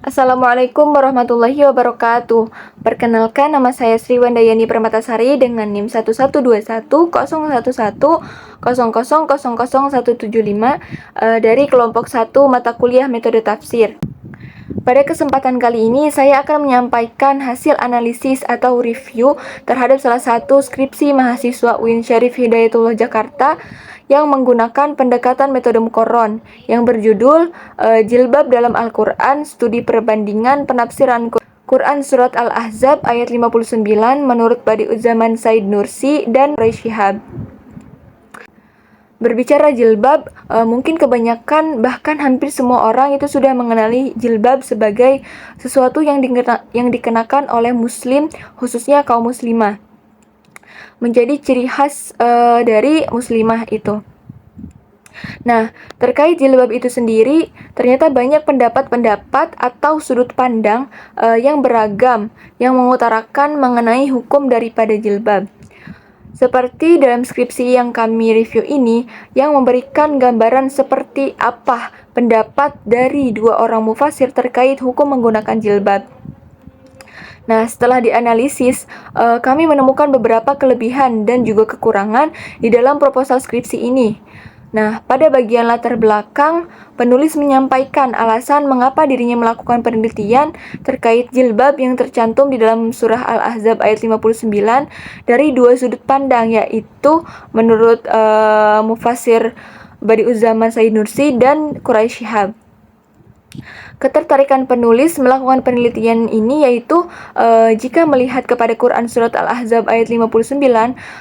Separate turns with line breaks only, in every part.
Assalamualaikum warahmatullahi wabarakatuh. Perkenalkan, nama saya Sri Wandayani Permatasari dengan NIM 11210100000175 dari kelompok 1 mata kuliah metode tafsir. Pada kesempatan kali ini, saya akan menyampaikan hasil analisis atau review terhadap salah satu skripsi mahasiswa UIN Syarif Hidayatullah Jakarta yang menggunakan pendekatan metode Muqarron yang berjudul Jilbab dalam Al-Quran, Studi Perbandingan Penafsiran Quran Surat Al-Ahzab ayat 59 menurut Badi'uzzaman Said Nursi dan Quraisy Shihab. Berbicara jilbab, mungkin kebanyakan bahkan hampir semua orang itu sudah mengenali jilbab sebagai sesuatu yang dikenakan oleh muslim, khususnya kaum muslimah. Menjadi ciri khas dari muslimah itu. Nah, terkait jilbab itu sendiri, ternyata banyak pendapat-pendapat atau sudut pandang yang beragam yang mengutarakan mengenai hukum daripada jilbab. Seperti dalam skripsi yang kami review ini, yang memberikan gambaran seperti apa pendapat dari dua orang mufasir terkait hukum menggunakan jilbab. Nah, setelah dianalisis, kami menemukan beberapa kelebihan dan juga kekurangan di dalam proposal skripsi ini. Nah, pada bagian latar belakang, penulis menyampaikan alasan mengapa dirinya melakukan penelitian terkait jilbab yang tercantum di dalam surah Al-Ahzab ayat 59 dari dua sudut pandang, yaitu menurut mufasir Badi'uzzaman Said Nursi dan Quraisy Shihab. Ketertarikan penulis melakukan penelitian ini yaitu jika melihat kepada Quran Surat Al-Ahzab ayat 59,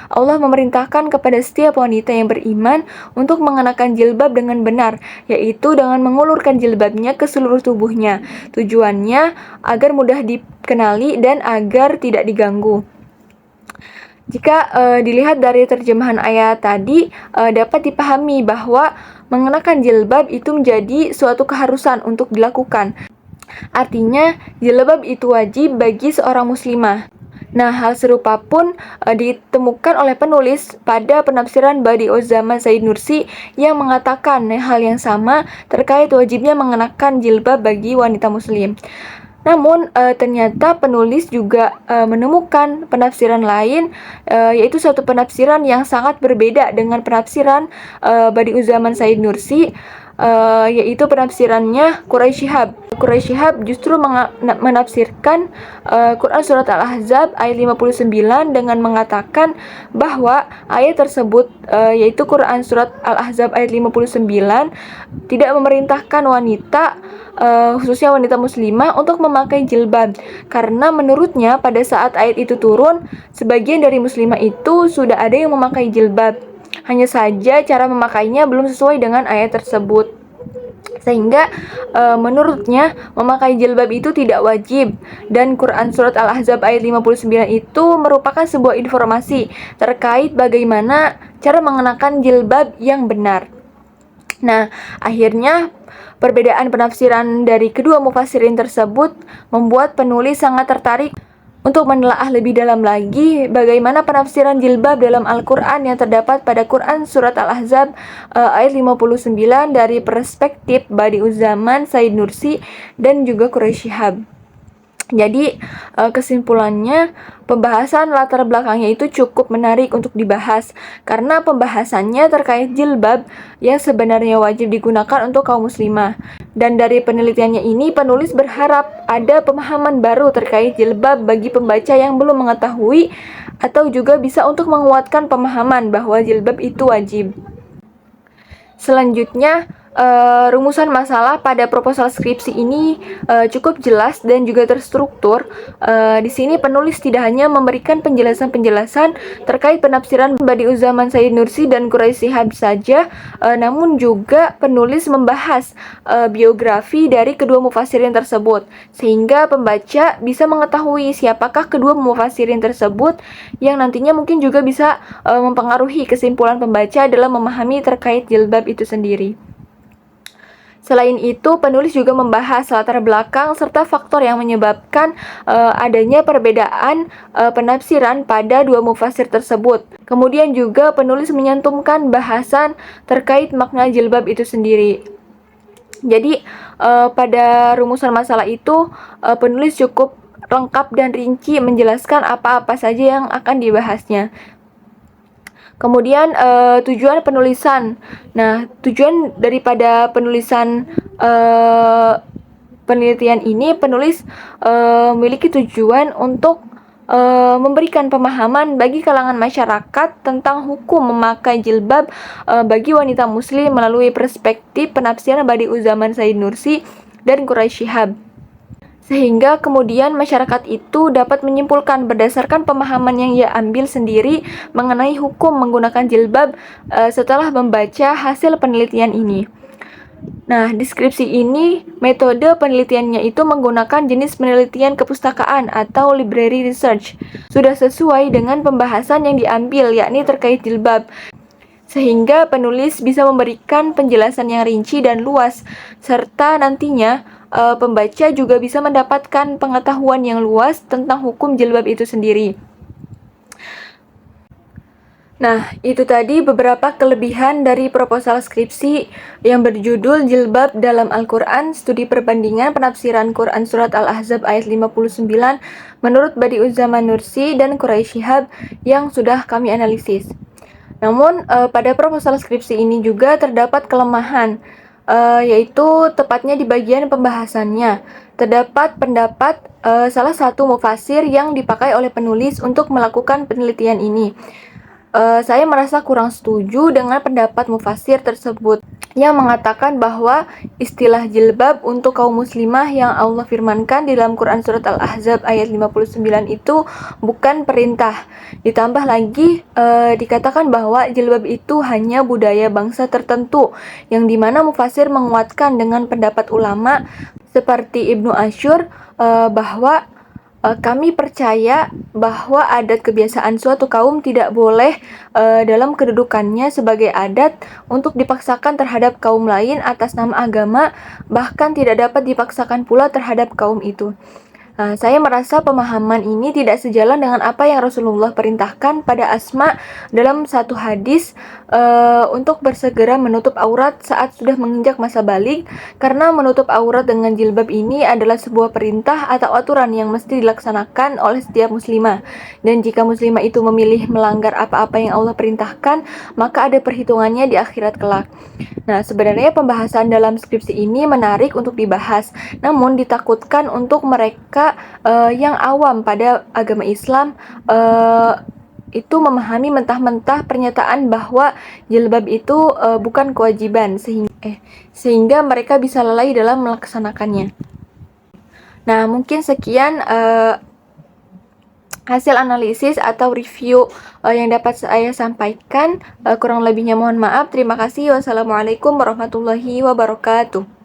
Allah memerintahkan kepada setiap wanita yang beriman untuk mengenakan jilbab dengan benar, yaitu dengan mengulurkan jilbabnya ke seluruh tubuhnya. Tujuannya agar mudah dikenali dan agar tidak diganggu. Jika dilihat dari terjemahan ayat tadi, dapat dipahami bahwa mengenakan jilbab itu menjadi suatu keharusan untuk dilakukan. Artinya, jilbab itu wajib bagi seorang muslimah. Nah, hal serupa pun ditemukan oleh penulis pada penafsiran Badi'uzzaman Said Nursi yang mengatakan hal yang sama terkait wajibnya mengenakan jilbab bagi wanita muslim. Namun, ternyata penulis juga menemukan penafsiran lain, yaitu suatu penafsiran yang sangat berbeda dengan penafsiran Badi'uzzaman Said Nursi, yaitu penafsirannya Quraisy Shihab. Quraisy Shihab justru menafsirkan Quran Surat Al-Ahzab ayat 59 dengan mengatakan bahwa ayat tersebut, yaitu Quran Surat Al-Ahzab ayat 59, tidak memerintahkan wanita, khususnya wanita muslimah, untuk memakai jilbab, karena menurutnya pada saat ayat itu turun, sebagian dari muslimah itu sudah ada yang memakai jilbab. Hanya saja cara memakainya belum sesuai dengan ayat tersebut. Sehingga menurutnya memakai jilbab itu tidak wajib, dan Quran Surat Al-Ahzab ayat 59 itu merupakan sebuah informasi terkait bagaimana cara mengenakan jilbab yang benar. Nah, akhirnya perbedaan penafsiran dari kedua mufassirin tersebut membuat penulis sangat tertarik untuk menelaah lebih dalam lagi bagaimana penafsiran jilbab dalam Al-Quran yang terdapat pada Quran Surat Al-Ahzab ayat 59 dari perspektif Badi'uzzaman Said Nursi dan juga Quraisy Shihab. Jadi, kesimpulannya, pembahasan latar belakangnya itu cukup menarik untuk dibahas, karena pembahasannya terkait jilbab yang sebenarnya wajib digunakan untuk kaum muslimah. Dan dari penelitiannya ini, penulis berharap ada pemahaman baru terkait jilbab bagi pembaca yang belum mengetahui, atau juga bisa untuk menguatkan pemahaman bahwa jilbab itu wajib. Selanjutnya, rumusan masalah pada proposal skripsi ini cukup jelas dan juga terstruktur. Di sini penulis tidak hanya memberikan penjelasan-penjelasan terkait penafsiran Badi'uzzaman Said Nursi dan Quraisy Shihab saja, namun juga penulis membahas biografi dari kedua mufassirin tersebut, sehingga pembaca bisa mengetahui siapakah kedua mufassirin tersebut, yang nantinya mungkin juga bisa mempengaruhi kesimpulan pembaca dalam memahami terkait jilbab itu sendiri. Selain itu, penulis juga membahas latar belakang serta faktor yang menyebabkan adanya perbedaan penafsiran pada dua mufassir tersebut. Kemudian juga penulis menyantumkan bahasan terkait makna jilbab itu sendiri. Jadi pada rumusan masalah itu penulis cukup lengkap dan rinci menjelaskan apa-apa saja yang akan dibahasnya. Kemudian tujuan penulisan. Nah, tujuan daripada penulisan penelitian ini, penulis memiliki tujuan untuk memberikan pemahaman bagi kalangan masyarakat tentang hukum memakai jilbab bagi wanita muslim melalui perspektif penafsiran Badi'uz Zaman Said Nursi dan Quraisy Shihab. Sehingga kemudian masyarakat itu dapat menyimpulkan berdasarkan pemahaman yang ia ambil sendiri mengenai hukum menggunakan jilbab setelah membaca hasil penelitian ini. Nah, deskripsi ini, metode penelitiannya itu menggunakan jenis penelitian kepustakaan atau library research. Sudah sesuai dengan pembahasan yang diambil, yakni terkait jilbab. Sehingga penulis bisa memberikan penjelasan yang rinci dan luas, serta nantinya pembaca juga bisa mendapatkan pengetahuan yang luas tentang hukum jilbab itu sendiri. Nah, itu tadi beberapa kelebihan dari proposal skripsi yang berjudul Jilbab dalam Al-Quran, Studi Perbandingan Penafsiran Quran Surat Al-Ahzab ayat 59 menurut Badi'uz Zaman Nursi dan Quraisy Shihab yang sudah kami analisis. Namun, pada proposal skripsi ini juga terdapat kelemahan, yaitu tepatnya di bagian pembahasannya. Terdapat pendapat salah satu mufasir yang dipakai oleh penulis untuk melakukan penelitian ini. Saya merasa kurang setuju dengan pendapat mufasir tersebut yang mengatakan bahwa istilah jilbab untuk kaum muslimah yang Allah firmankan di dalam Quran Surat Al-Ahzab ayat 59 itu bukan perintah. Ditambah lagi dikatakan bahwa jilbab itu hanya budaya bangsa tertentu, yang dimana mufasir menguatkan dengan pendapat ulama seperti Ibnu Asyur bahwa kami percaya bahwa adat kebiasaan suatu kaum tidak boleh dalam kedudukannya sebagai adat untuk dipaksakan terhadap kaum lain atas nama agama, bahkan tidak dapat dipaksakan pula terhadap kaum itu. Saya merasa pemahaman ini tidak sejalan dengan apa yang Rasulullah perintahkan pada Asma dalam satu hadis untuk bersegera menutup aurat saat sudah menginjak masa balik, karena menutup aurat dengan jilbab ini adalah sebuah perintah atau aturan yang mesti dilaksanakan oleh setiap muslimah. Dan jika muslimah itu memilih melanggar apa-apa yang Allah perintahkan, maka ada perhitungannya di akhirat kelak. Nah, sebenarnya pembahasan dalam skripsi ini menarik untuk dibahas, namun ditakutkan untuk mereka yang awam pada agama Islam itu memahami mentah-mentah pernyataan bahwa jilbab itu bukan kewajiban, sehingga mereka bisa lalai dalam melaksanakannya. Nah, mungkin sekian hasil analisis atau review yang dapat saya sampaikan. Kurang lebihnya mohon maaf. Terima kasih. Wassalamualaikum warahmatullahi wabarakatuh.